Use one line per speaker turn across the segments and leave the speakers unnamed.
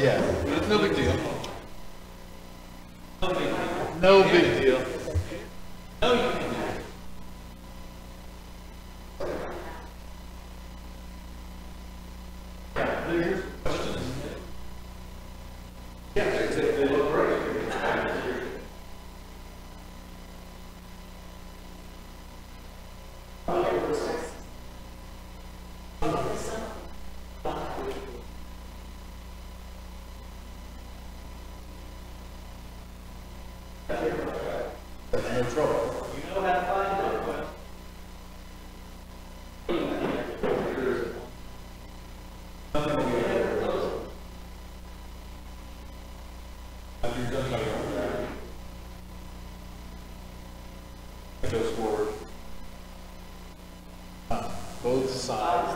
Yeah, but it's no big deal. No big deal. No, you can do it. No trouble. You know how to find it. It goes forward. Both sides.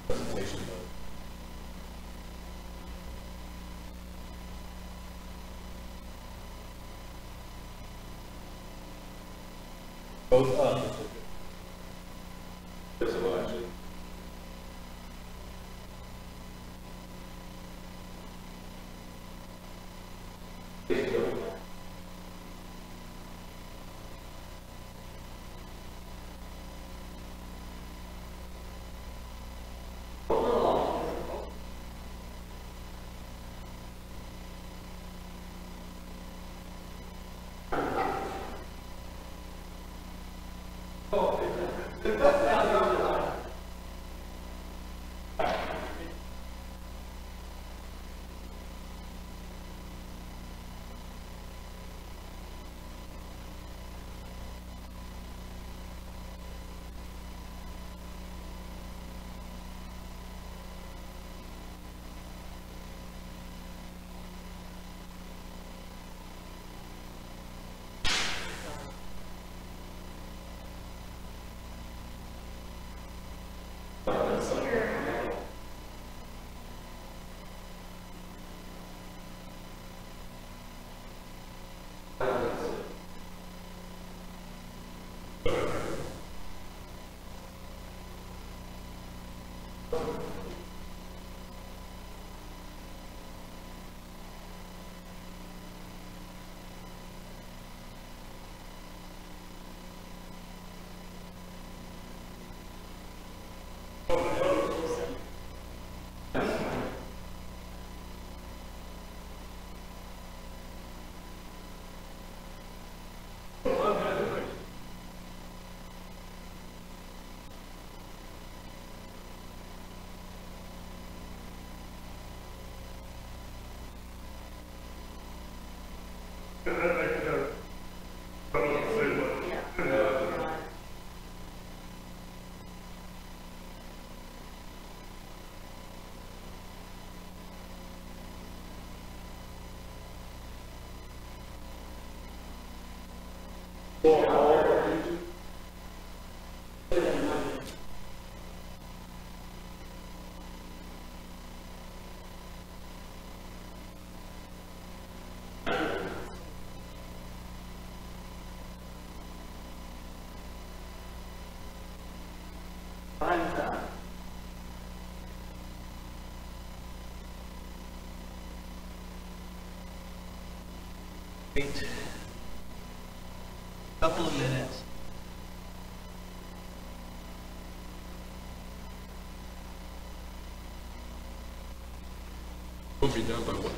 Presentation mode. Both up. Visible, actually.
Wait a couple of minutes.
We'll be done by what?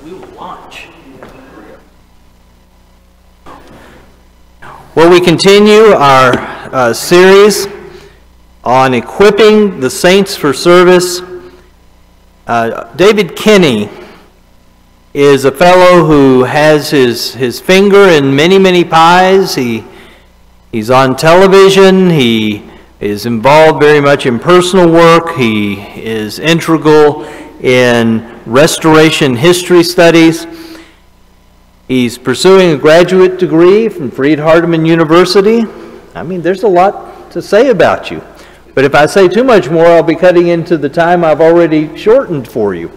We will launch.
Well, we continue our series on equipping the saints for service. David Kinney is a fellow who has his finger in many, many pies. He's on television. He is involved very much in personal work. He is integral in restoration history studies. He's pursuing a graduate degree from Freed-Hardeman University. I mean, there's a lot to say about you. But if I say too much more, I'll be cutting into the time I've already shortened for you.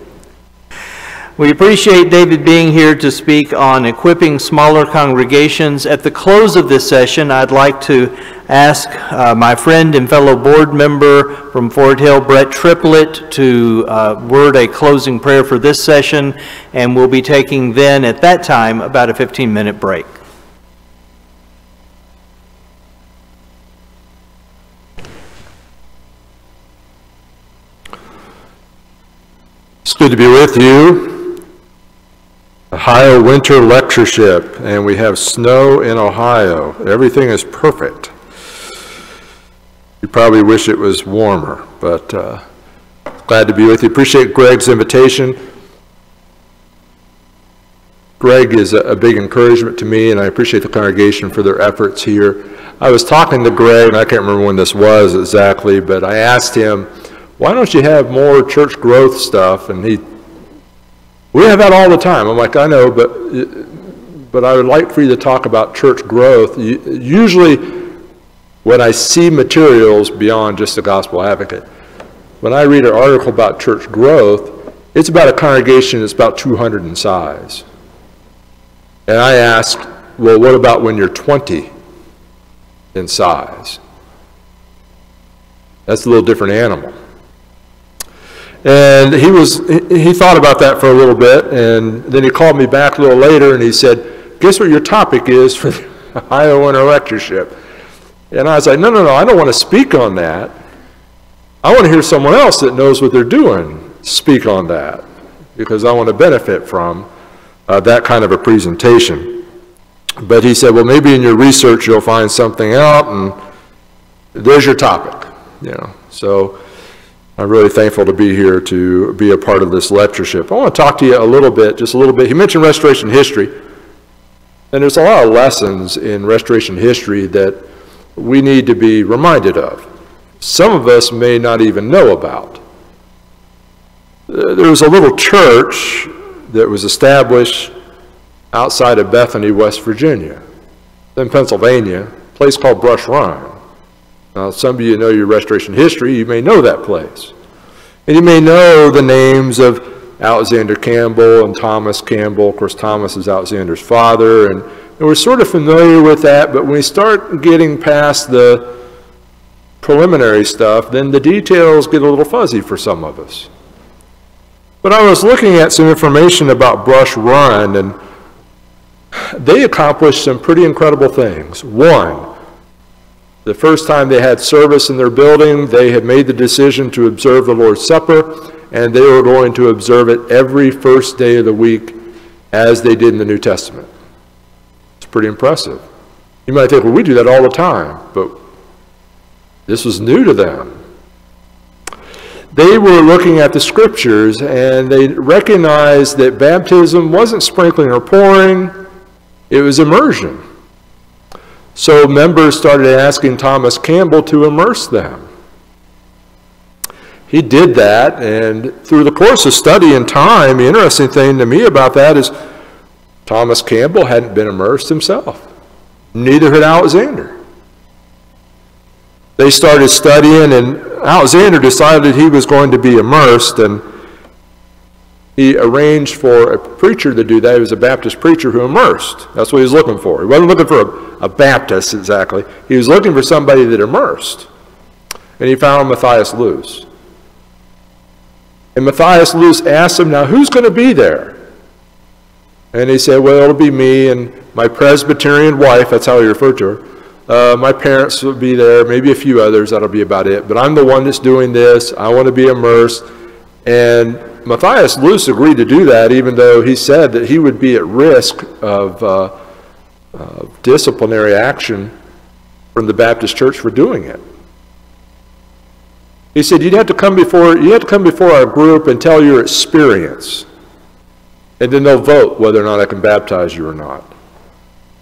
We appreciate David being here to speak on equipping smaller congregations. At the close of this session, I'd like to ask my friend and fellow board member from Fort Hill, Brett Triplett, to word a closing prayer for this session, and we'll be taking then, at that time, about a 15-minute break.
It's good to be with you. Ohio winter lectureship, and we have snow in Ohio. Everything is perfect. You probably wish it was warmer, but glad to be with you. Appreciate Greg's invitation. Greg is a big encouragement to me, and I appreciate the congregation for their efforts here. I was talking to Greg, and I can't remember when this was exactly, but I asked him, why don't you have more church growth stuff? And we have that all the time. I'm like, I know, but I would like for you to talk about church growth. Usually, when I see materials beyond just the Gospel Advocate, when I read an article about church growth, it's about a congregation that's about 200 in size. And I ask, well, what about when you're 20 in size? That's a little different animal. And he thought about that for a little bit, and then he called me back a little later and he said, guess what your topic is for the Ohio Winter Lectureship? And I was like, no, I don't want to speak on that. I want to hear someone else that knows what they're doing speak on that, because I want to benefit from that kind of a presentation. But he said, well, maybe in your research you'll find something out, and there's your topic. So I'm really thankful to be here to be a part of this lectureship. I want to talk to you just a little bit. He mentioned restoration history, and there's a lot of lessons in restoration history that we need to be reminded of. Some of us may not even know about. There was a little church that was established outside of Bethany, West Virginia, in Pennsylvania, a place called Brush Run. Now, some of you know your restoration history. You may know that place. And you may know the names of Alexander Campbell and Thomas Campbell. Of course, Thomas is Alexander's father. And we're sort of familiar with that, but when we start getting past the preliminary stuff, then the details get a little fuzzy for some of us. But I was looking at some information about Brush Run, and they accomplished some pretty incredible things. One, the first time they had service in their building, they had made the decision to observe the Lord's Supper, and they were going to observe it every first day of the week as they did in the New Testament. It's pretty impressive. You might think, well, we do that all the time, but this was new to them. They were looking at the scriptures, and they recognized that baptism wasn't sprinkling or pouring, it was immersion. So members started asking Thomas Campbell to immerse them. He did that, and through the course of study and time, the interesting thing to me about that is Thomas Campbell hadn't been immersed himself. Neither had Alexander. They started studying, and Alexander decided he was going to be immersed, and he arranged for a preacher to do that. He was a Baptist preacher who immersed. That's what he was looking for. He wasn't looking for a Baptist exactly. He was looking for somebody that immersed. And he found Matthias Luce. And Matthias Luce asked him, now who's going to be there? And he said, well, it'll be me and my Presbyterian wife, that's how he referred to her. My parents will be there, maybe a few others, that'll be about it. But I'm the one that's doing this. I want to be immersed. And Matthias Luce agreed to do that, even though he said that he would be at risk of disciplinary action from the Baptist church for doing it. He said, you have to come before our group and tell your experience, and then they'll vote whether or not I can baptize you or not.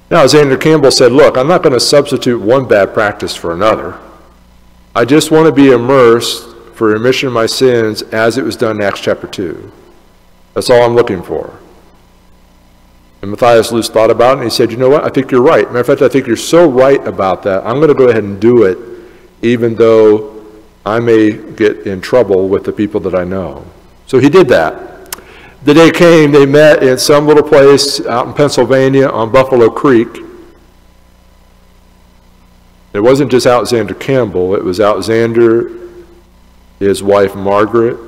Now, Alexander Campbell said, look, I'm not going to substitute one bad practice for another. I just want to be immersed for remission of my sins as it was done in Acts chapter 2. That's all I'm looking for. And Matthias Luce thought about it, and he said, you know what, I think you're right. Matter of fact, I think you're so right about that. I'm going to go ahead and do it, even though I may get in trouble with the people that I know. So he did that. The day came, they met in some little place out in Pennsylvania on Buffalo Creek. It wasn't just Alexander Campbell, it was Alexander, his wife Margaret.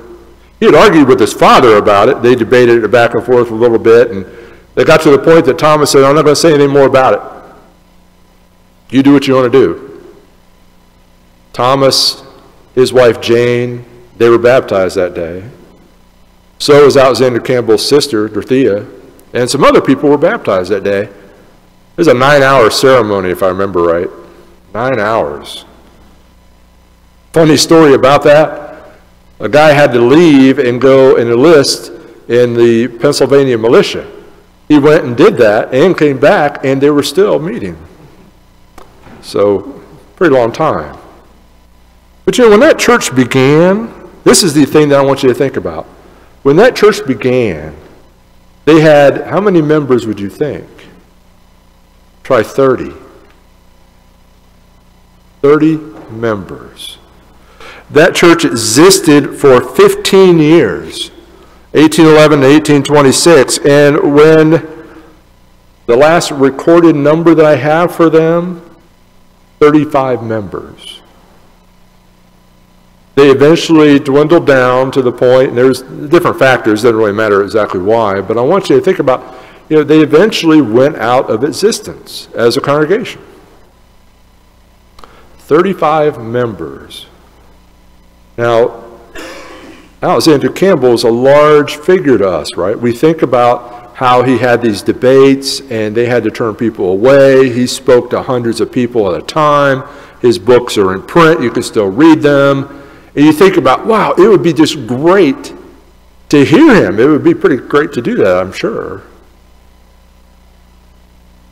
He had argued with his father about it. They debated it back and forth a little bit, and they got to the point that Thomas said, I'm not going to say anything more about it. You do what you want to do. Thomas, his wife Jane, they were baptized that day. So was Alexander Campbell's sister, Dorothea, and some other people were baptized that day. It was a 9-hour ceremony, if I remember right. 9 hours. Funny story about that. A guy had to leave and go and enlist in the Pennsylvania militia. He went and did that and came back, and they were still meeting. So, pretty long time. But you know, when that church began, this is the thing that I want you to think about. When that church began, they had, how many members would you think? Try 30. 30 members. That church existed for 15 years, 1811 to 1826, and when the last recorded number that I have for them, 35 members. They eventually dwindled down to the point, and there's different factors, doesn't really matter exactly why, but I want you to think about, you know, they eventually went out of existence as a congregation. 35 members. Now, Alexander Campbell is a large figure to us, right? We think about how he had these debates and they had to turn people away. He spoke to hundreds of people at a time. His books are in print. You can still read them. And you think about, wow, it would be just great to hear him. It would be pretty great to do that, I'm sure.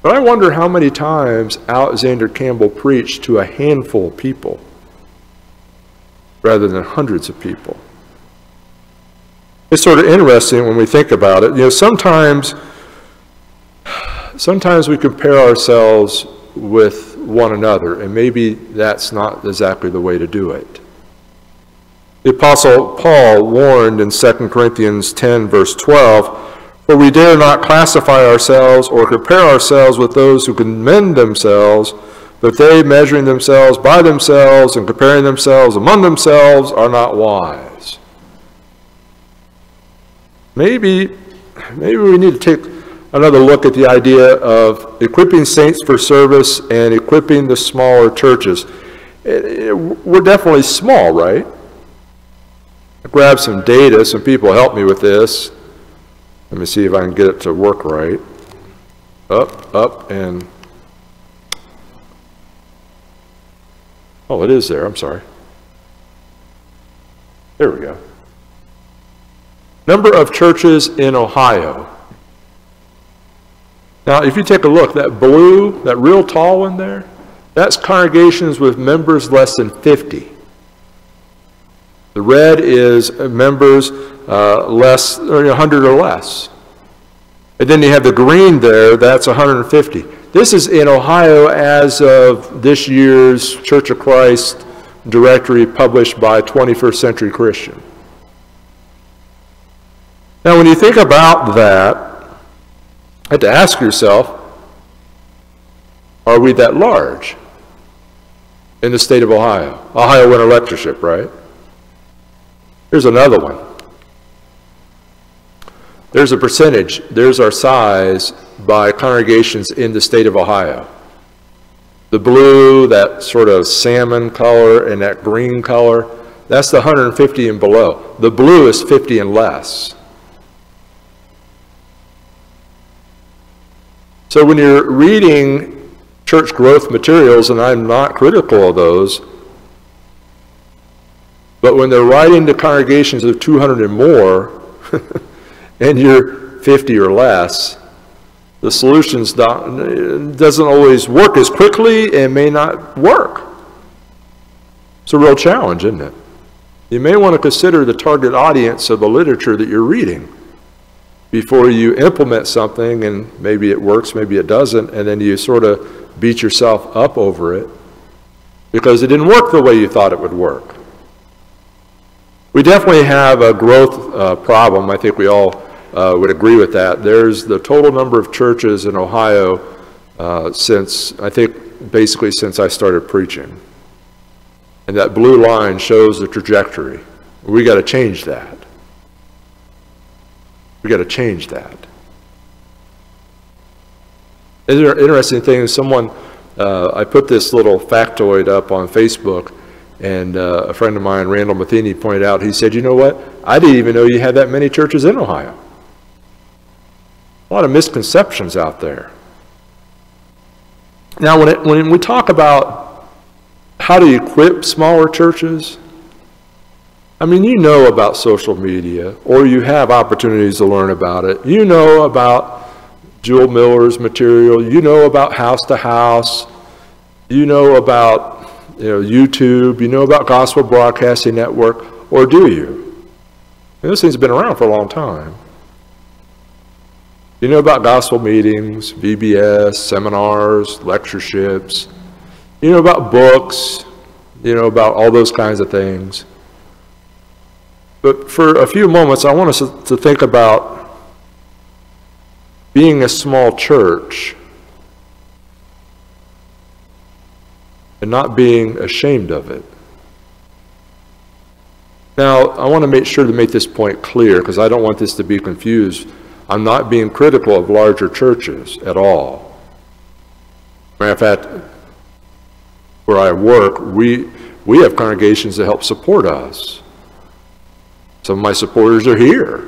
But I wonder how many times Alexander Campbell preached to a handful of people rather than hundreds of people. It's sort of interesting when we think about it. You know, sometimes we compare ourselves with one another, and maybe that's not exactly the way to do it. The Apostle Paul warned in 2 Corinthians 10, verse 12, for we dare not classify ourselves or compare ourselves with those who commend themselves, but they, measuring themselves by themselves and comparing themselves among themselves, are not wise. Maybe we need to take another look at the idea of equipping saints for service and equipping the smaller churches. We're definitely small, right? I grabbed some data. Some people helped me with this. Let me see if I can get it to work right. Up, and... Oh, it is there. I'm sorry. There we go. Number of churches in Ohio. Now, if you take a look, that blue, that real tall one there, that's congregations with members less than 50. The red is members less, or 100 or less. And then you have the green there, that's 150. This is in Ohio as of this year's Church of Christ directory published by 21st Century Christian. Now, when you think about that, you have to ask yourself, are we that large in the state of Ohio? Ohio winter lectureship, right? Here's another one. There's a percentage. There's our size by congregations in the state of Ohio. The blue, that sort of salmon color, and that green color, that's the 150 and below. The blue is 50 and less. So when you're reading church growth materials, and I'm not critical of those, but when they're writing to congregations of 200 and more, and you're 50 or less, the solutions doesn't always work as quickly and may not work. It's a real challenge, isn't it? You may want to consider the target audience of the literature that you're reading before you implement something, and maybe it works, maybe it doesn't, and then you sort of beat yourself up over it because it didn't work the way you thought it would work. We definitely have a growth problem. I think we all would agree with that. There's the total number of churches in Ohio since I started preaching. And that blue line shows the trajectory. We got to change that. We got to change that. Interesting thing is I put this little factoid up on Facebook, and a friend of mine, Randall Matheny, pointed out, he said, you know what? I didn't even know you had that many churches in Ohio. A lot of misconceptions out there. Now, when we talk about how to equip smaller churches, I mean, you know about social media, or you have opportunities to learn about it. You know about Jewel Miller's material. You know about House to House. You know about YouTube. You know about Gospel Broadcasting Network, or do you? Those things have been around for a long time. You know about gospel meetings, VBS, seminars, lectureships. You know about books. You know about all those kinds of things. But for a few moments, I want us to think about being a small church and not being ashamed of it. Now, I want to make sure to make this point clear, because I don't want this to be confused. I'm not being critical of larger churches at all. Matter of fact, where I work, we have congregations that help support us. Some of my supporters are here.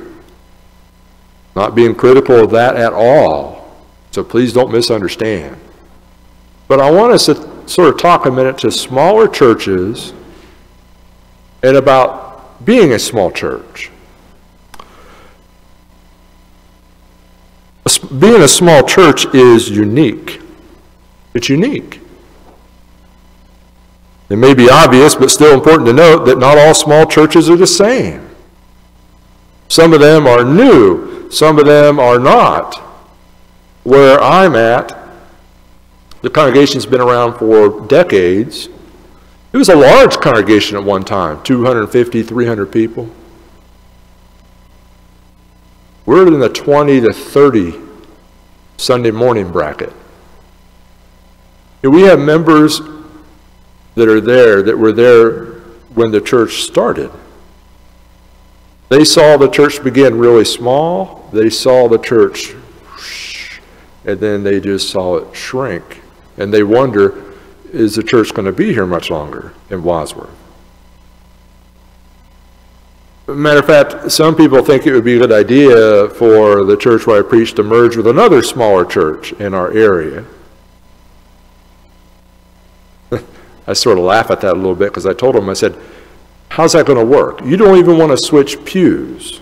Not being critical of that at all. So please don't misunderstand. But I want us to sort of talk a minute to smaller churches and about being a small church. Being a small church is unique. It's unique. It may be obvious, but still important to note that not all small churches are the same. Some of them are new. Some of them are not. Where I'm at, the congregation's been around for decades. It was a large congregation at one time, 250, 300 people. We're in the 20 to 30 Sunday morning bracket. We have members that are there that were there when the church started. They saw the church begin really small. They saw the church, and then they just saw it shrink. And they wonder, is the church going to be here much longer in Wadsworth? Matter of fact, some people think it would be a good idea for the church where I preach to merge with another smaller church in our area. I sort of laugh at that a little bit because I told them, I said, how's that going to work? You don't even want to switch pews,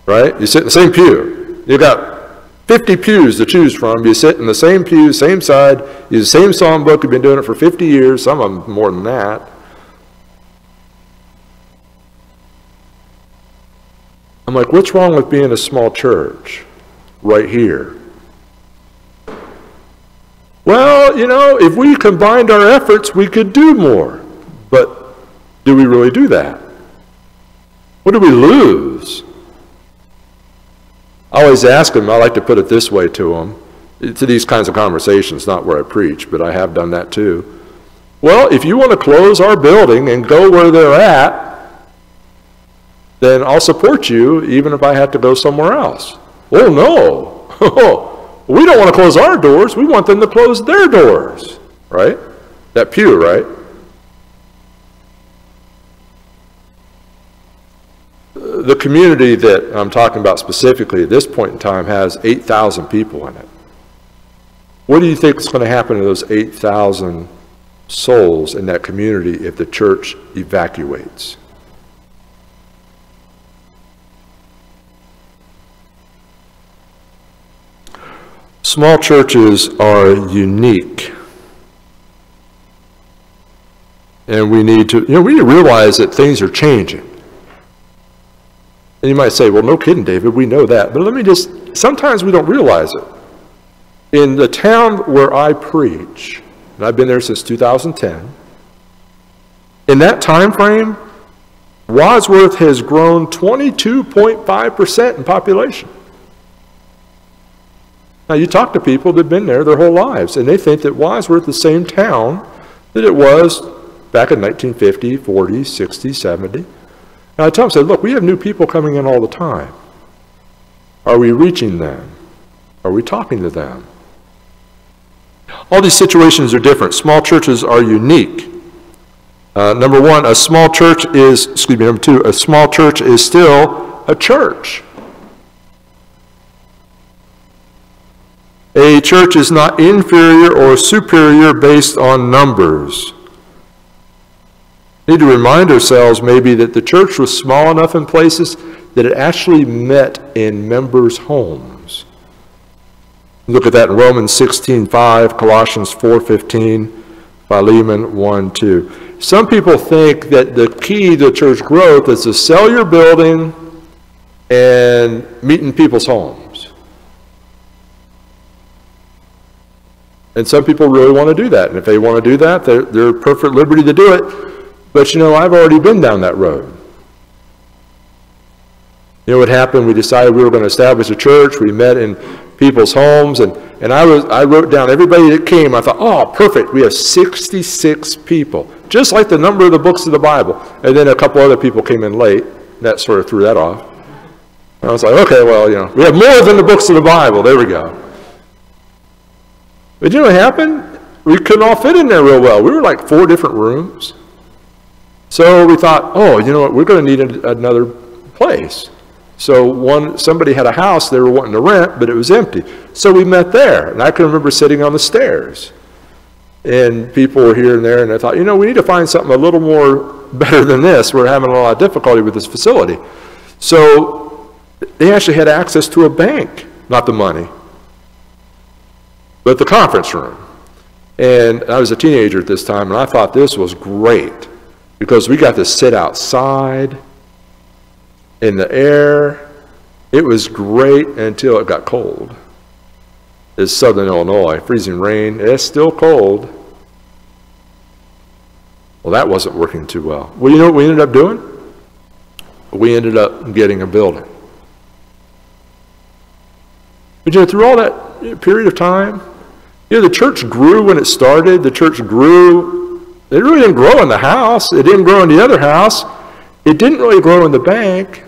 right? You sit in the same pew. You've got 50 pews to choose from. You sit in the same pew, same side, use the same song book. You've been doing it for 50 years, some of them more than that. I'm like, what's wrong with being a small church right here? Well, if we combined our efforts, we could do more. But do we really do that? What do we lose? I always ask them, I like to put it this way to them, to these kinds of conversations, not where I preach, but I have done that too. Well, if you want to close our building and go where they're at, then I'll support you even if I have to go somewhere else. Oh, no. We don't want to close our doors. We want them to close their doors, right? That pew, right? The community that I'm talking about specifically at this point in time has 8,000 people in it. What do you think is going to happen to those 8,000 souls in that community if the church evacuates? Small churches are unique. And we need to realize that things are changing. And you might say, well, no kidding, David, we know that. But sometimes we don't realize it. In the town where I preach, and I've been there since 2010, in that time frame, Wadsworth has grown 22.5% in population. Now, you talk to people that have been there their whole lives, and they think that Wadsworth is the same town that it was back in 1950, 40, 60, 70. And I tell them, I say, look, we have new people coming in all the time. Are we reaching them? Are we talking to them? All these situations are different. Small churches are unique. Number one, number two, a small church is still a church. A church is not inferior or superior based on numbers. We need to remind ourselves maybe that the church was small enough in places that it actually met in members' homes. Look at that in Romans 16:5, Colossians 4:15, Philemon 1:2. Some people think that the key to church growth is to sell your building and meet in people's homes. And some people really want to do that. And if they want to do that, they're perfect liberty to do it. But I've already been down that road. You know what happened? We decided we were going to establish a church. We met in people's homes, and I wrote down everybody that came. I thought, oh, perfect. We have 66 people, just like the number of the books of the Bible. And then a couple other people came in late. That sort of threw that off. And I was like, okay, well, we have more than the books of the Bible. There we go. But you know what happened? We couldn't all fit in there real well. We were like 4 different rooms. So we thought, oh, you know what? We're going to need another place. So somebody had a house they were wanting to rent, but it was empty. So we met there, and I can remember sitting on the stairs. And people were here and there, and I thought, we need to find something a little more better than this. We're having a lot of difficulty with this facility. So they actually had access to a bank, not the money, but the conference room. And I was a teenager at this time, and I thought this was great because we got to sit outside in the air. It was great until it got cold. It's southern Illinois, freezing rain. It's still cold. Well, that wasn't working too well. Well, you know what we ended up doing? We ended up getting a building. But through all that period of time, the church grew when it started. The church grew. It really didn't grow in the house. It didn't grow in the other house. It didn't really grow in the bank.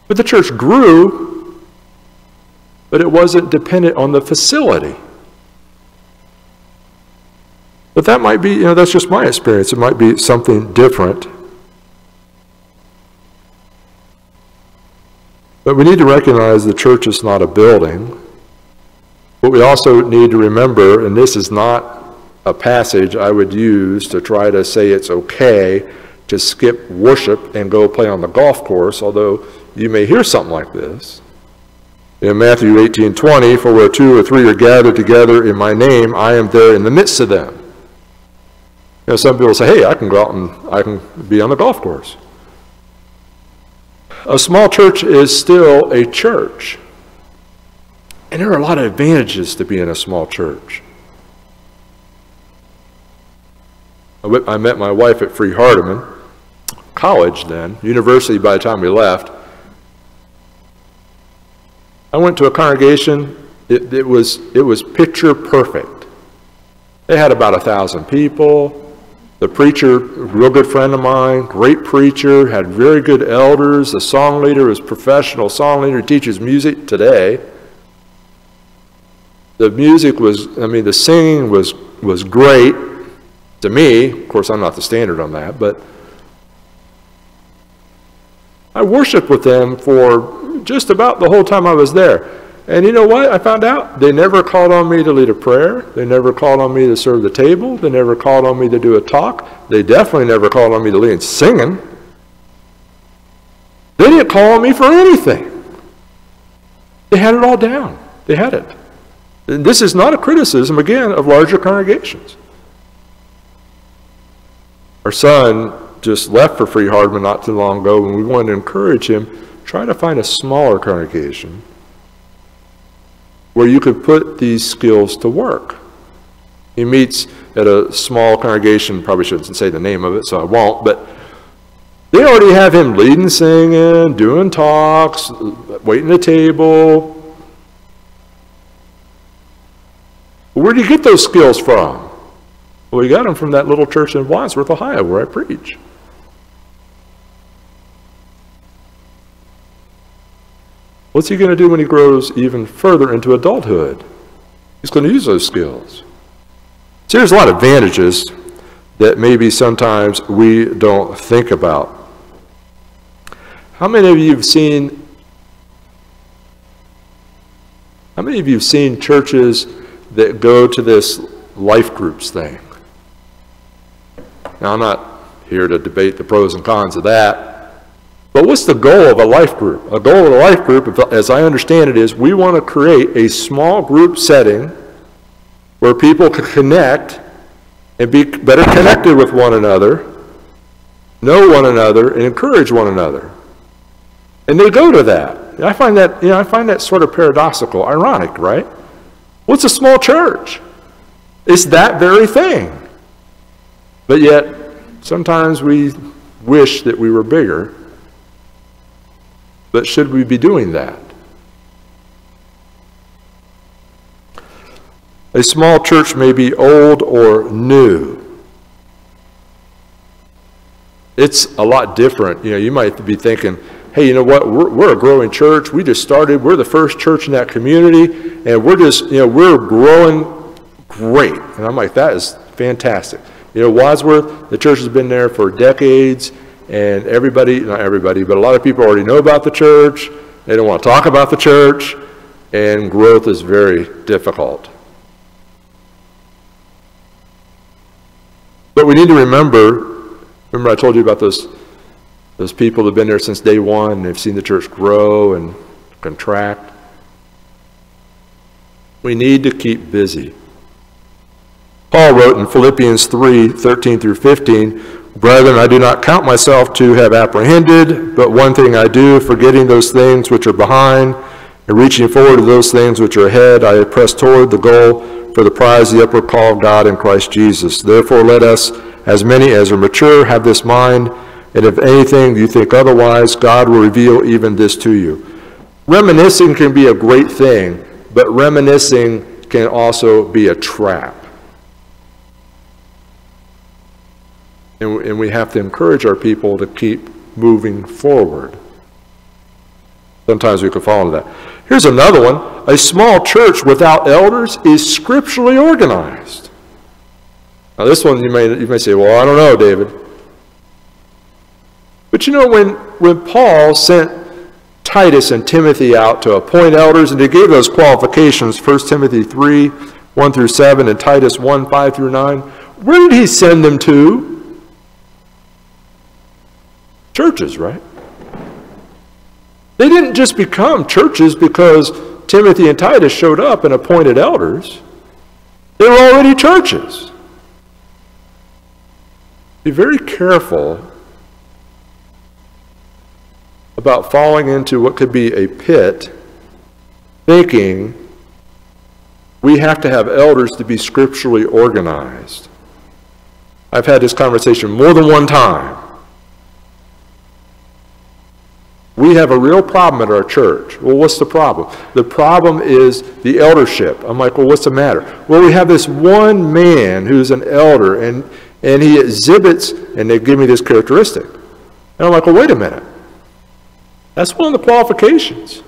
But the church grew, but it wasn't dependent on the facility. But that might be, that's just my experience. It might be something different. But we need to recognize the church is not a building. But we also need to remember, and this is not a passage I would use to try to say it's okay to skip worship and go play on the golf course, although you may hear something like this. In Matthew 18:20, for where 2 or 3 are gathered together in my name, I am there in the midst of them. Some people say, hey, I can go out and I can be on the golf course. A small church is still a church. And there are a lot of advantages to being a small church. I met my wife at Free Hardeman, college then, university by the time we left. I went to a congregation, it was picture perfect. They had about 1,000 people. The preacher, a real good friend of mine, great preacher, had very good elders. The song leader was a professional song leader, teaches music today. The music was, the singing was great to me. Of course, I'm not the standard on that, but I worshiped with them for just about the whole time I was there. And you know what I found out? They never called on me to lead a prayer. They never called on me to serve the table. They never called on me to do a talk. They definitely never called on me to lead singing. They didn't call on me for anything. They had it all down. They had it. And this is not a criticism, again, of larger congregations. Our son just left for Free Hardman not too long ago, and we wanted to encourage him, try to find a smaller congregation where you could put these skills to work. He meets at a small congregation, probably shouldn't say the name of it, so I won't, but they already have him leading singing, doing talks, waiting at a table. Where do you get those skills from? Well, we got them from that little church in Wadsworth, Ohio, where I preach. What's he going to do when he grows even further into adulthood? He's going to use those skills. See, there's a lot of advantages that maybe sometimes we don't think about. How many of you have seen churches that go to this life groups thing? Now, I'm not here to debate the pros and cons of that, but what's the goal of a life group? A goal of a life group, as I understand it, is we want to create a small group setting where people can connect and be better connected with one another, know one another, and encourage one another. And they go to that. I find that sort of paradoxical, ironic, right? What's a small church? It's that very thing. But yet, sometimes we wish that we were bigger. But should we be doing that? A small church may be old or new. It's a lot different. You might be thinking, hey, you know what? We're a growing church. We just started. We're the first church in that community, and we're growing great. And I'm like, that is fantastic. Wadsworth, the church has been there for decades, and not everybody, but a lot of people already know about the church. They don't want to talk about the church, and growth is very difficult. But we need to remember I told you about those people that have been there since day one, and they've seen the church grow and contract. We need to keep busy. Paul wrote in Philippians 3:13 through 15, "Brethren, I do not count myself to have apprehended, but one thing I do, forgetting those things which are behind, and reaching forward to those things which are ahead, I press toward the goal for the prize of the upward call of God in Christ Jesus. Therefore let us, as many as are mature, have this mind, and if anything you think otherwise, God will reveal even this to you." Reminiscing can be a great thing, but reminiscing can also be a trap. And we have to encourage our people to keep moving forward. Sometimes we can fall into that. Here's another one. A small church without elders is scripturally organized. Now this one you may say, well, I don't know, David. But when Paul sent Titus and Timothy out to appoint elders, and he gave those qualifications, 1 Timothy 3, 1 through 7, and Titus 1, 5 through 9, where did he send them to? Churches, right? They didn't just become churches because Timothy and Titus showed up and appointed elders. They were already churches. Be very careful about falling into what could be a pit, thinking we have to have elders to be scripturally organized. I've had this conversation more than one time. We have a real problem at our church. Well, what's the problem? The problem is the eldership. I'm like, well, what's the matter? Well, we have this one man who's an elder, and he exhibits, and they give me this characteristic. And I'm like, well, wait a minute. That's one of the qualifications.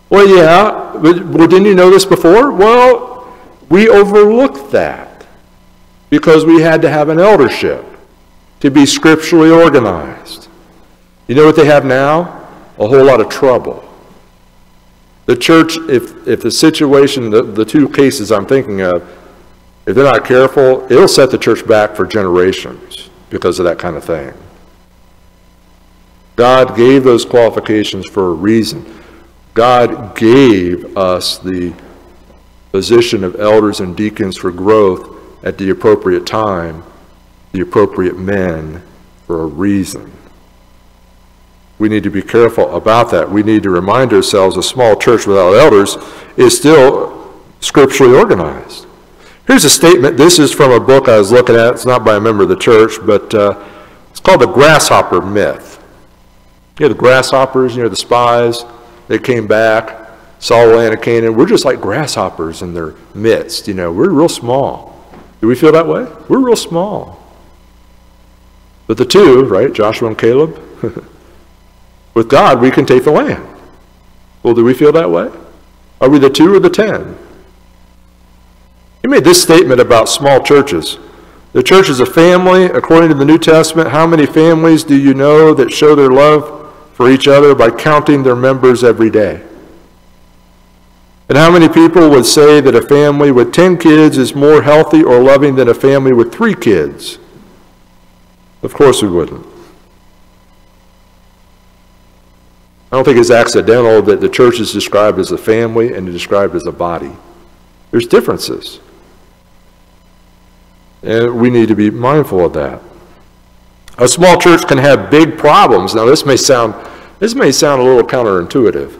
Well, yeah, but didn't you know this before? Well, we overlooked that because we had to have an eldership to be scripturally organized. You know what they have now? A whole lot of trouble. The church, if the situation, the two cases I'm thinking of, if they're not careful, it'll set the church back for generations because of that kind of thing. God gave those qualifications for a reason. God gave us the position of elders and deacons for growth at the appropriate time the appropriate men for a reason. We need to be careful about that. We need to remind ourselves a small church without elders is still scripturally organized. Here's a statement. This is from a book I was looking at. It's not by a member of the church, but it's called The Grasshopper Myth. You know, the grasshoppers, the spies, they came back, saw the land of Canaan. We're just like grasshoppers in their midst. We're real small. Do we feel that way? We're real small. But the two, right, Joshua and Caleb, with God, we can take the land. Well, do we feel that way? Are we the 2 or the 10? He made this statement about small churches. The church is a family. According to the New Testament, how many families do you know that show their love for each other by counting their members every day? And how many people would say that a family with 10 kids is more healthy or loving than a family with 3 kids? Of course we wouldn't. I don't think it's accidental that the church is described as a family and described as a body. There's differences. And we need to be mindful of that. A small church can have big problems. Now this may sound a little counterintuitive.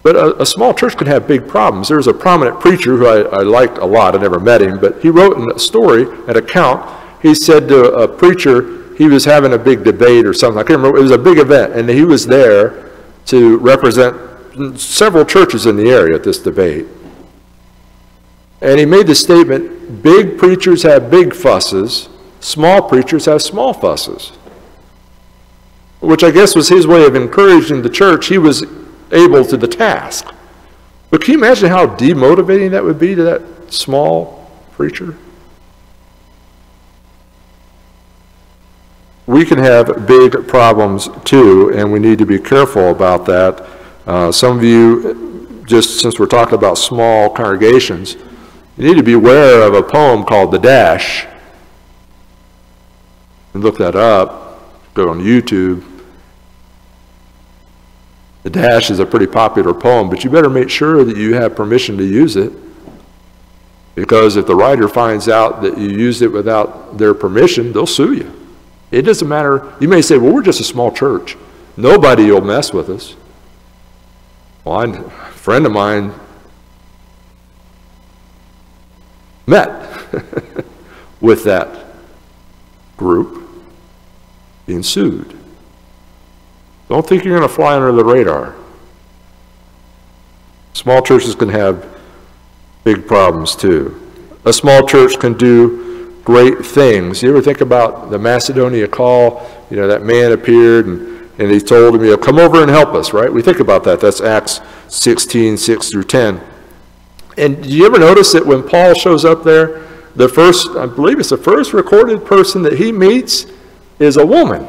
But a small church can have big problems. There's a prominent preacher who I liked a lot. I never met him, but he wrote in a story, an account. He said to a preacher, he was having a big debate or something. I can't remember. It was a big event, and he was there to represent several churches in the area at this debate. And he made the statement, big preachers have big fusses, small preachers have small fusses. Which I guess was his way of encouraging the church. He was able to the task. But can you imagine how demotivating that would be to that small preacher? We can have big problems too, and we need to be careful about that. Some of you, just since we're talking about small congregations, you need to be aware of a poem called The Dash. And look that up, go on YouTube. The Dash is a pretty popular poem, but you better make sure that you have permission to use it. Because if the writer finds out that you used it without their permission, they'll sue you. It doesn't matter. You may say, well, we're just a small church. Nobody will mess with us. Well, a friend of mine met with that group being sued. Don't think you're going to fly under the radar. Small churches can have big problems too. A small church can do great things. You ever think about the Macedonia call? That man appeared and he told him, come over and help us, right? We think about that. That's Acts 16, 6 through 10. And do you ever notice that when Paul shows up there, I believe it's the first recorded person that he meets is a woman.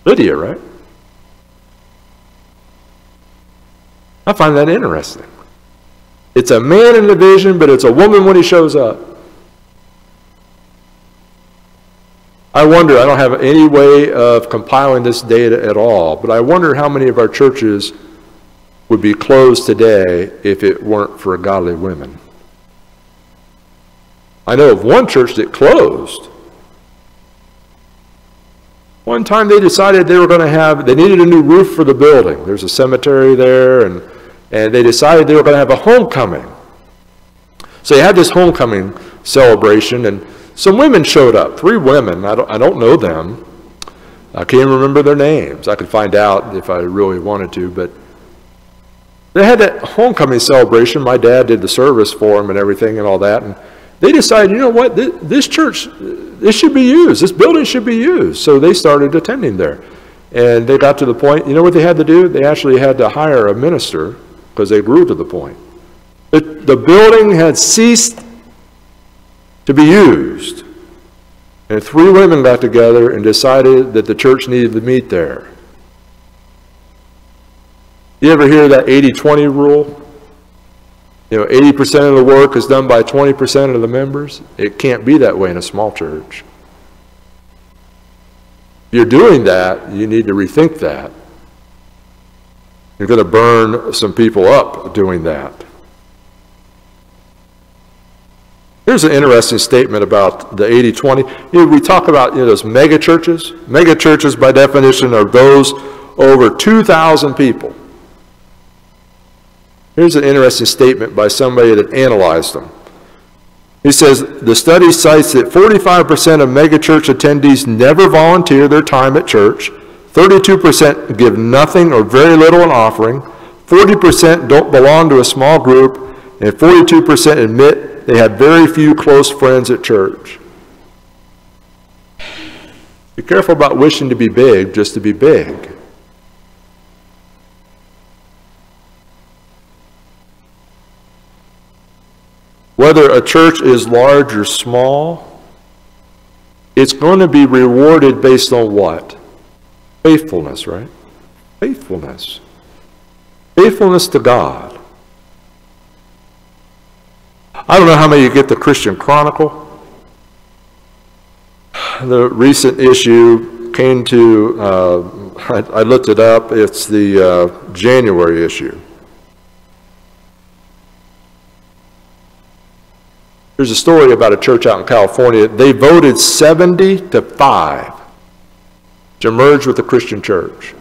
Lydia, right? I find that interesting. It's a man in the vision, but it's a woman when he shows up. I wonder, I don't have any way of compiling this data at all, but I wonder how many of our churches would be closed today if it weren't for godly women. I know of one church that closed. One time they decided they needed a new roof for the building. There's a cemetery there, and they decided they were going to have a homecoming. So they had this homecoming celebration, and some women showed up, 3 women. I don't know them. I can't remember their names. I could find out if I really wanted to, but they had that homecoming celebration. My dad did the service for them and everything and all that, and they decided, you know what, this church, this should be used. This building should be used. So they started attending there. And they got to the point, you know what they had to do? They actually had to hire a minister because they grew to the point. The building had ceased to be used. And 3 women got together and decided that the church needed to meet there. You ever hear that 80-20 rule? 80% of the work is done by 20% of the members. It can't be that way in a small church. If you're doing that, you need to rethink that. You're going to burn some people up doing that. Here's an interesting statement about the 80-20. We talk about those mega churches. Mega churches, by definition, are those over 2,000 people. Here's an interesting statement by somebody that analyzed them. He says, the study cites that 45% of megachurch attendees never volunteer their time at church, 32% give nothing or very little in offering, 40% don't belong to a small group, and 42% admit they have very few close friends at church. Be careful about wishing to be big just to be big. Whether a church is large or small, it's going to be rewarded based on what? Faithfulness, right? Faithfulness. Faithfulness to God. I don't know how many you get the Christian Chronicle. The recent issue came to, I looked it up, it's the January issue. There's a story about a church out in California. They voted 70-5 to merge with the Christian church.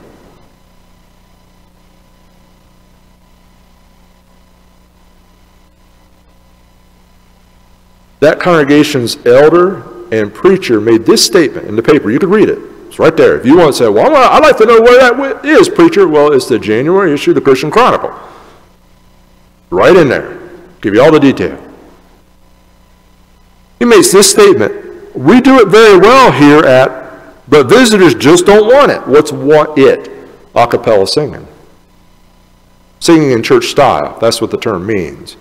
That congregation's elder and preacher made this statement in the paper. You could read it. It's right there. If you want to say, well, I'd like to know where that is, preacher. Well, it's the January issue of the Christian Chronicle. Right in there. Give you all the detail. He makes this statement, we do it very well here but visitors just don't want it. What's want it? A cappella singing. Singing in church style. That's what the term means.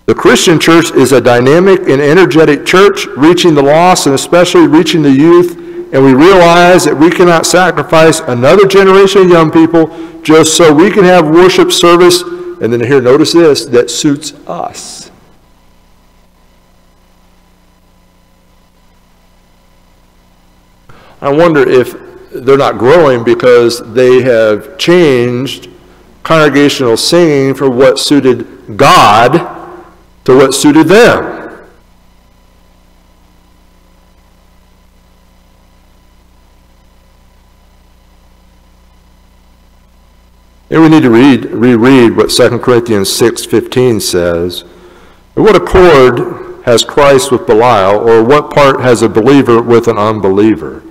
The Christian church is a dynamic and energetic church, reaching the lost and especially reaching the youth, and we realize that we cannot sacrifice another generation of young people just so we can have worship service, and then here, notice this, that suits us. I wonder if they're not growing because they have changed congregational singing from what suited God to what suited them. And we need to reread what 2 Corinthians 6:15 says. What accord has Christ with Belial, or what part has a believer with an unbeliever?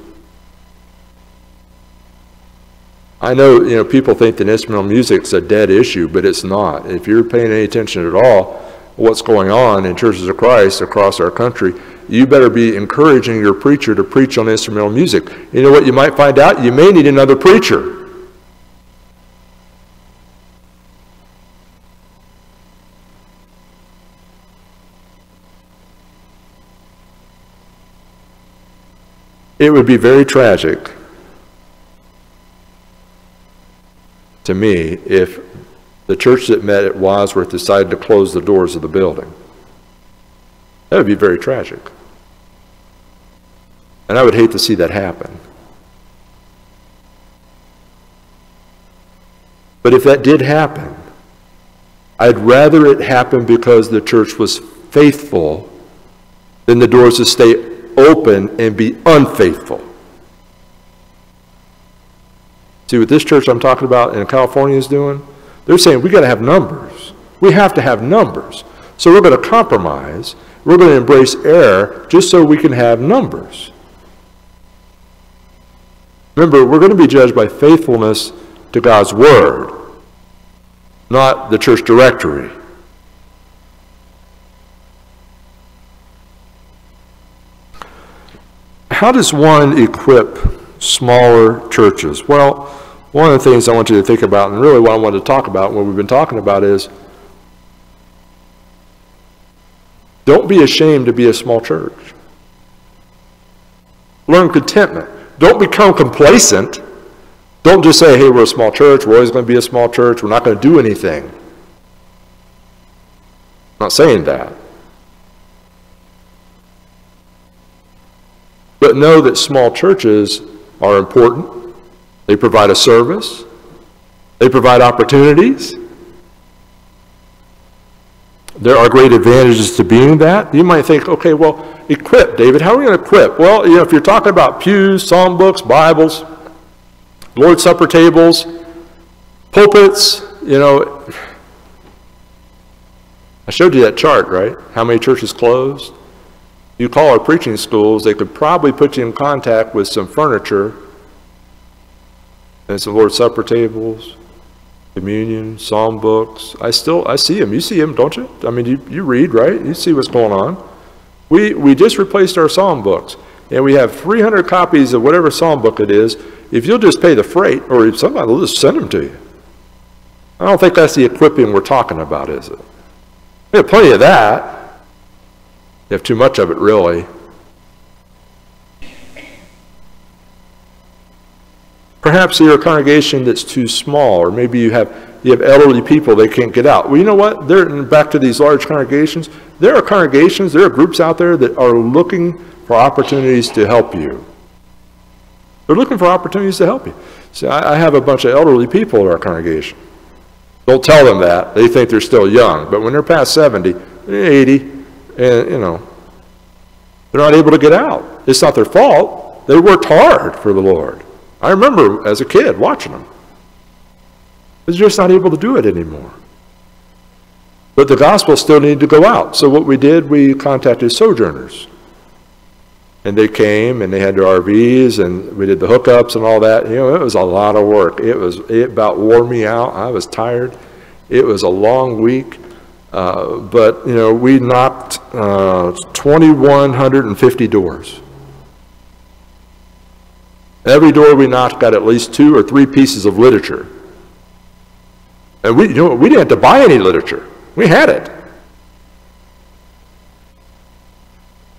I know, people think that instrumental music's a dead issue, but it's not. If you're paying any attention at all, what's going on in churches of Christ across our country, you better be encouraging your preacher to preach on instrumental music. You know what you might find out? You may need another preacher. It would be very tragic to me if the church that met at Wadsworth decided to close the doors of the building. That would be very tragic. And I would hate to see that happen. But if that did happen, I'd rather it happen because the church was faithful than the doors to stay open and be unfaithful. See what this church I'm talking about in California is doing? They're saying we got to have numbers. We have to have numbers. So we're going to compromise. We're going to embrace error just so we can have numbers. Remember, we're going to be judged by faithfulness to God's Word, not the church directory. How does one equip smaller churches? Well, one of the things I want you to think about, and really what I wanted to talk about, what we've been talking about is, don't be ashamed to be a small church. Learn contentment. Don't become complacent. Don't just say, hey, we're a small church, we're always going to be a small church, we're not going to do anything. I'm not saying that. But know that small churches are important. They provide a service. They provide opportunities. There are great advantages to being that. You might think, okay, well, equip, David. How are we going to equip? Well, if you're talking about pews, psalm books, Bibles, Lord's Supper tables, pulpits, I showed you that chart, right? How many churches closed? You call our preaching schools, they could probably put you in contact with some furniture and some Lord's Supper tables, communion, psalm books. I see them. You see them, don't you? I mean, you read, right? You see what's going on. We just replaced our psalm books, and we have 300 copies of whatever psalm book it is. If you'll just pay the freight, or somebody will just send them to you. I don't think that's the equipping we're talking about, is it? We have plenty of that. You have too much of it, really. Perhaps you're a congregation that's too small, or maybe you have elderly people, they can't get out. Well, you know what? Back to these large congregations, there are groups out there that are looking for opportunities to help you. They're looking for opportunities to help you. See, I have a bunch of elderly people in our congregation. Don't tell them that. They think they're still young. But when they're past 70, 80, and, they're not able to get out. It's not their fault. They worked hard for the Lord. I remember as a kid watching them. They're just not able to do it anymore. But the gospel still needed to go out. So what we did, we contacted sojourners. And they came, and they had their RVs, and we did the hookups and all that. It was a lot of work. It about wore me out. I was tired. It was a long week. But, we knocked 2,150 doors. Every door we knocked got at least 2 or 3 pieces of literature. And we didn't have to buy any literature. We had it.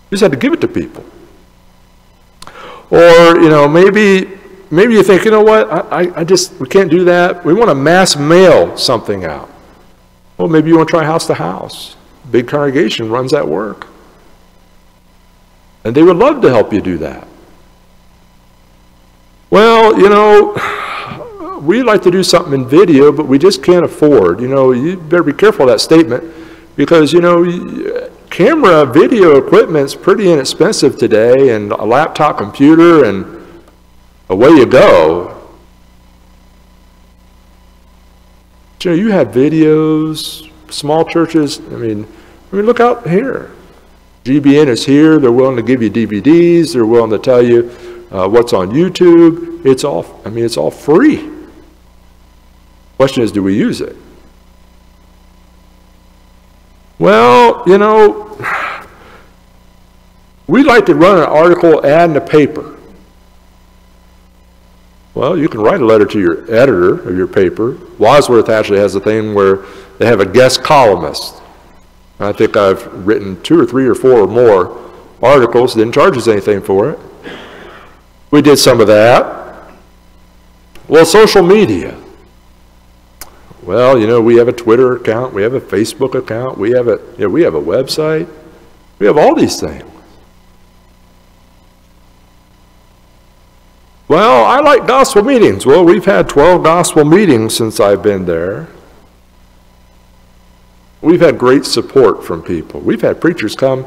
We just had to give it to people. Or, maybe you think, we can't do that. We want to mass mail something out. Well, maybe you want to try house to house. Big congregation runs that work. And they would love to help you do that. Well, we'd like to do something in video, but we just can't afford. You better be careful of that statement because, camera video equipment's pretty inexpensive today, and a laptop computer, and away you go. But, you have videos, small churches. I mean, look out here. GBN is here. They're willing to give you DVDs. They're willing to tell you what's on YouTube. It's all free. Question is, do we use it? Well, we'd like to run an article ad in the paper. Well, you can write a letter to your editor of your paper. Wadsworth actually has a thing where they have a guest columnist. I think I've written 2 or 3 or 4 or more articles. Didn't charge us anything for it. We did some of that. Well, social media. Well, we have a Twitter account, we have a Facebook account, we have a website, we have all these things. Well, I like gospel meetings. Well, we've had 12 gospel meetings since I've been there. We've had great support from people. We've had preachers come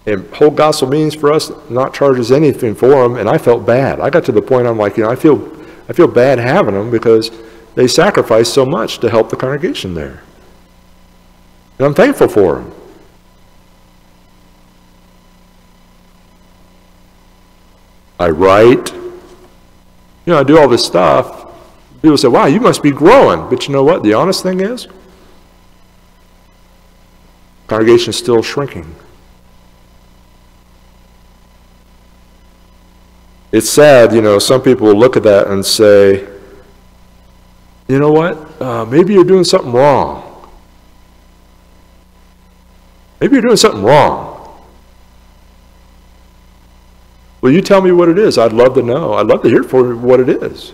and hold gospel meetings for us, not charge us anything for them, and I felt bad. I got to the point I'm like, I feel bad having them because they sacrifice so much to help the congregation there. And I'm thankful for them. I write. I do all this stuff. People say, wow, you must be growing. But you know what? The honest thing is, the congregation is still shrinking. It's sad, some people will look at that and say, you know what? Maybe you're doing something wrong. Maybe you're doing something wrong. Will you tell me what it is? I'd love to know. I'd love to hear for what it is.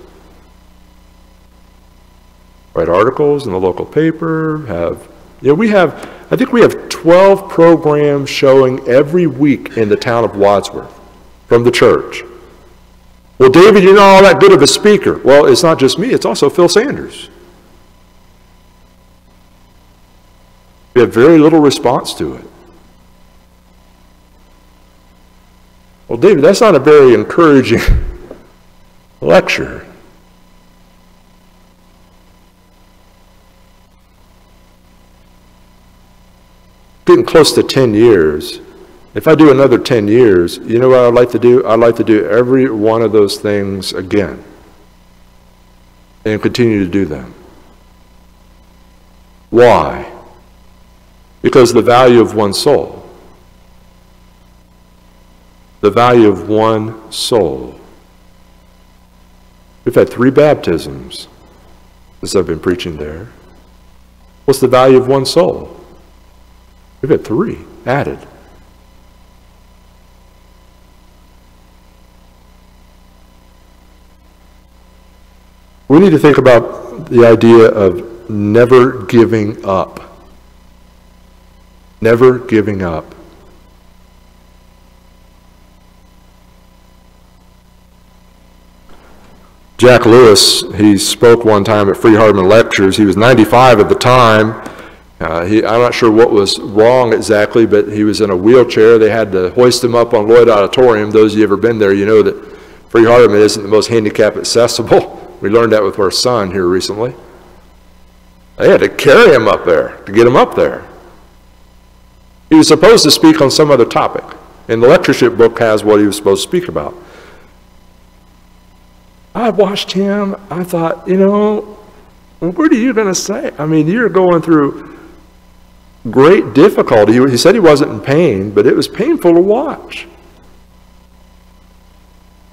Write articles in the local paper. I think we have 12 programs showing every week in the town of Wadsworth from the church. Well, David, you're not all that good of a speaker. Well, it's not just me. It's also Phil Sanders. We have very little response to it. Well, David, that's not a very encouraging lecture. Getting close to 10 years. If I do another 10 years, you know what I'd like to do? I'd like to do every one of those things again and continue to do them. Why? Because the value of one soul. The value of one soul. We've had 3 baptisms since I've been preaching there. What's the value of one soul? We've had 3 added. We need to think about the idea of never giving up. Never giving up. Jack Lewis, he spoke one time at Free Hardman Lectures. He was 95 at the time. I'm not sure what was wrong exactly, but he was in a wheelchair. They had to hoist him up on Lloyd Auditorium. Those of you ever been there, you know that Free Hardman isn't the most handicap accessible. We learned that with our son here recently. They had to carry him up there to get him up there. He was supposed to speak on some other topic, and the lectureship book has what he was supposed to speak about. I watched him, I thought, you know, what are you going to say? I mean, you're going through great difficulty. He said he wasn't in pain, but it was painful to watch.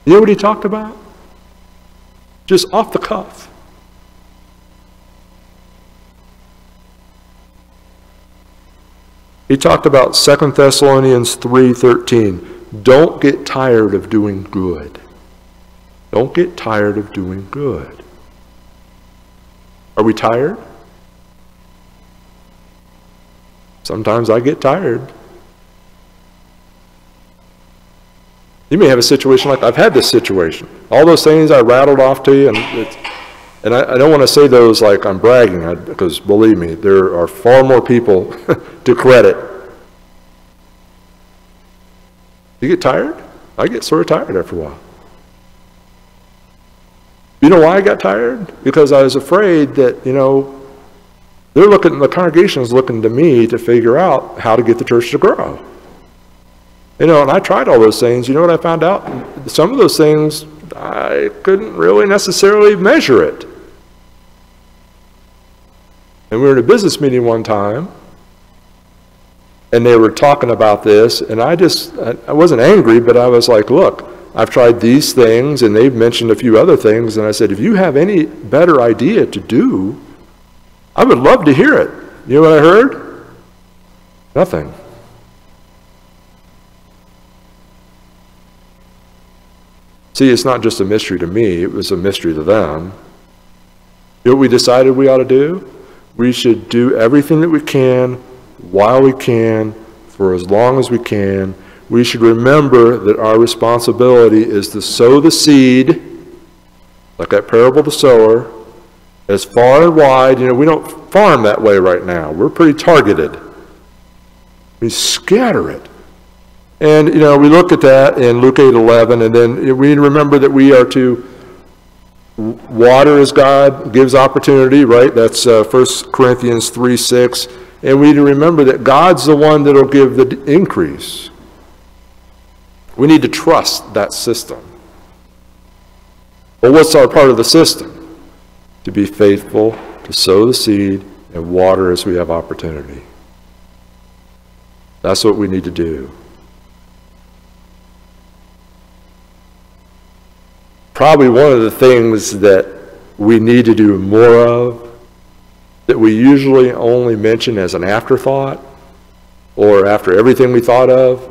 You know what he talked about? Just off the cuff. He talked about 2 Thessalonians 3:13. Don't get tired of doing good. Don't get tired of doing good. Are we tired? Sometimes I get tired. You may have a situation like I've had this situation. All those things I rattled off to you, and I don't want to say those like I'm bragging, because believe me, there are far more people to credit. You get tired? I get sort of tired after a while. You know why I got tired? Because I was afraid that, you know, the congregation is looking to me to figure out how to get the church to grow. You know, and I tried all those things. You know what I found out? Some of those things, I couldn't really necessarily measure it. And we were in a business meeting one time, and they were talking about this, and I wasn't angry, but I was like, look, I've tried these things, and they've mentioned a few other things, and I said, if you have any better idea to do, I would love to hear it. You know what I heard? Nothing. See, it's not just a mystery to me, it was a mystery to them. You know what we decided we ought to do? We should do everything that we can, while we can, for as long as we can. We should remember that our responsibility is to sow the seed, like that parable of the sower, as far and wide. You know, we don't farm that way right now. We're pretty targeted. We scatter it. And, you know, we look at that in Luke 8:11, and then we need to remember that we are to water as God gives opportunity, right? That's 1 Corinthians 3:6. And we need to remember that God's the one that will give the increase. We need to trust that system. Well, what's our part of the system? To be faithful, to sow the seed, and water as we have opportunity. That's what we need to do. Probably one of the things that we need to do more of, that we usually only mention as an afterthought, or after everything we thought of,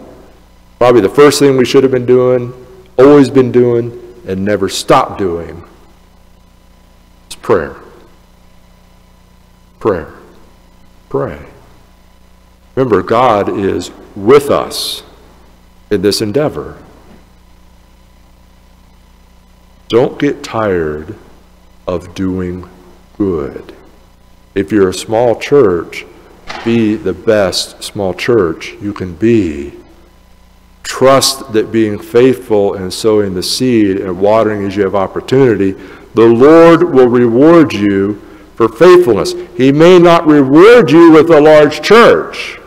probably the first thing we should have been doing, always been doing, and never stopped doing, is prayer. Prayer. Pray. Remember, God is with us in this endeavor. Don't get tired of doing good. If you're a small church, be the best small church you can be. Trust that being faithful and sowing the seed and watering as you have opportunity, the Lord will reward you for faithfulness. He may not reward you with a large church.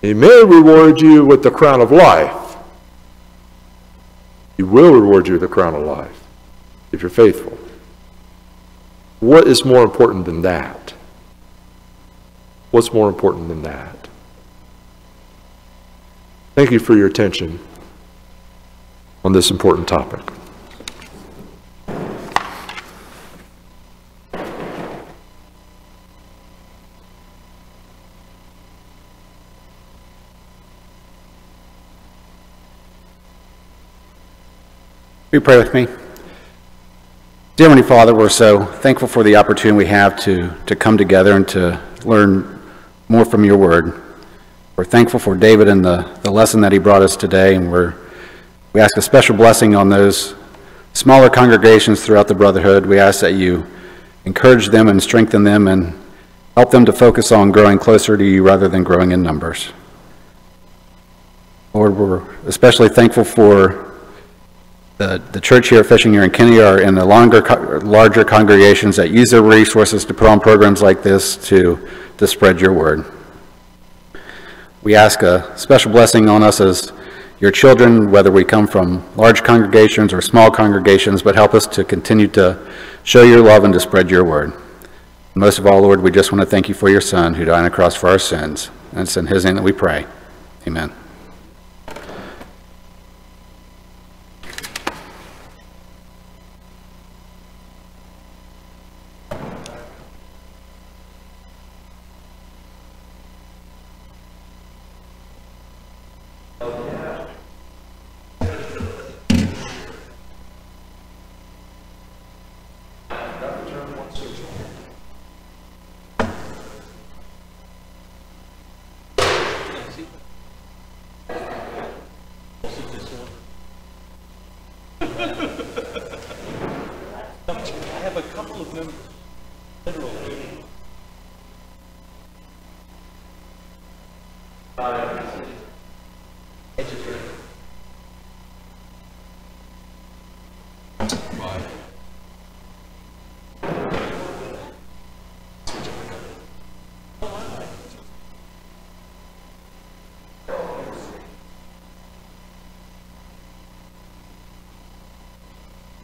He may reward you with the crown of life. He will reward you with the crown of life if you're faithful. What is more important than that? What's more important than that? Thank you for your attention on this important topic.
Will you pray with me? Dear Heavenly Father, we're so thankful for the opportunity we have to come together and to learn more from your word. We're thankful for David and the lesson that he brought us today, and we ask a special blessing on those smaller congregations throughout the Brotherhood. We ask that you encourage them and strengthen them and help them to focus on growing closer to you rather than growing in numbers. Lord, we're especially thankful for the church here at Fishing Ear and Kinney and the larger congregations that use their resources to put on programs like this to spread your word. We ask a special blessing on us as your children, whether we come from large congregations or small congregations, but help us to continue to show your love and to spread your word. And most of all, Lord, we just want to thank you for your Son who died on the cross for our sins. And it's in his name that we pray. Amen.
I have a couple of members, literally.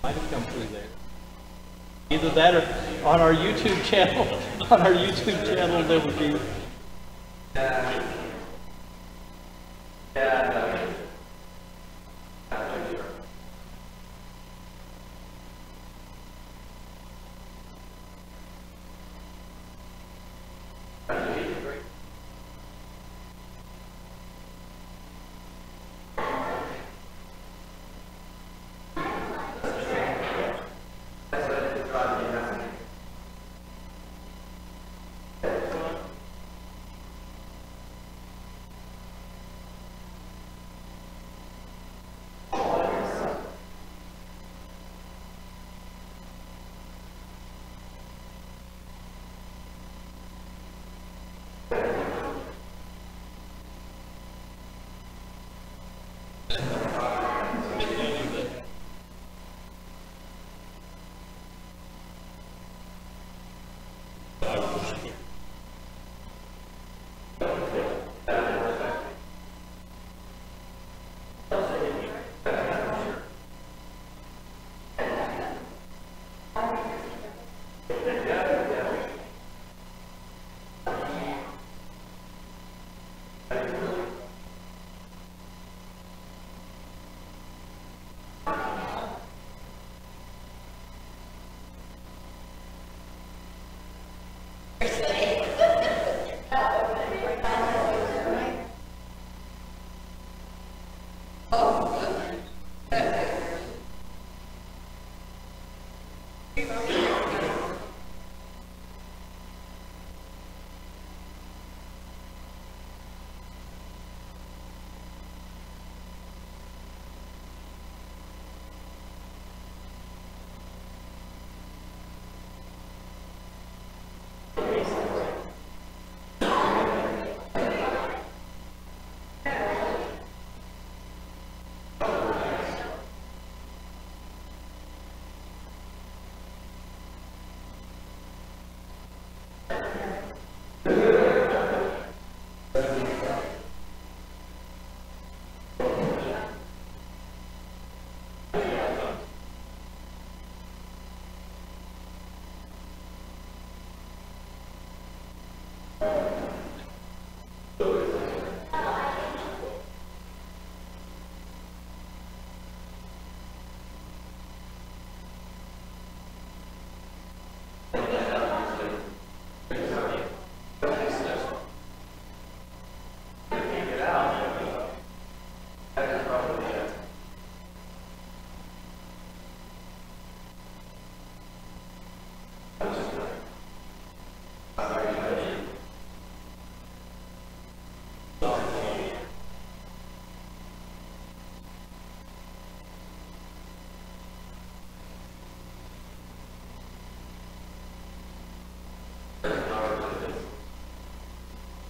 Might have come through there. Either that or on our YouTube channel. On our YouTube channel, there would be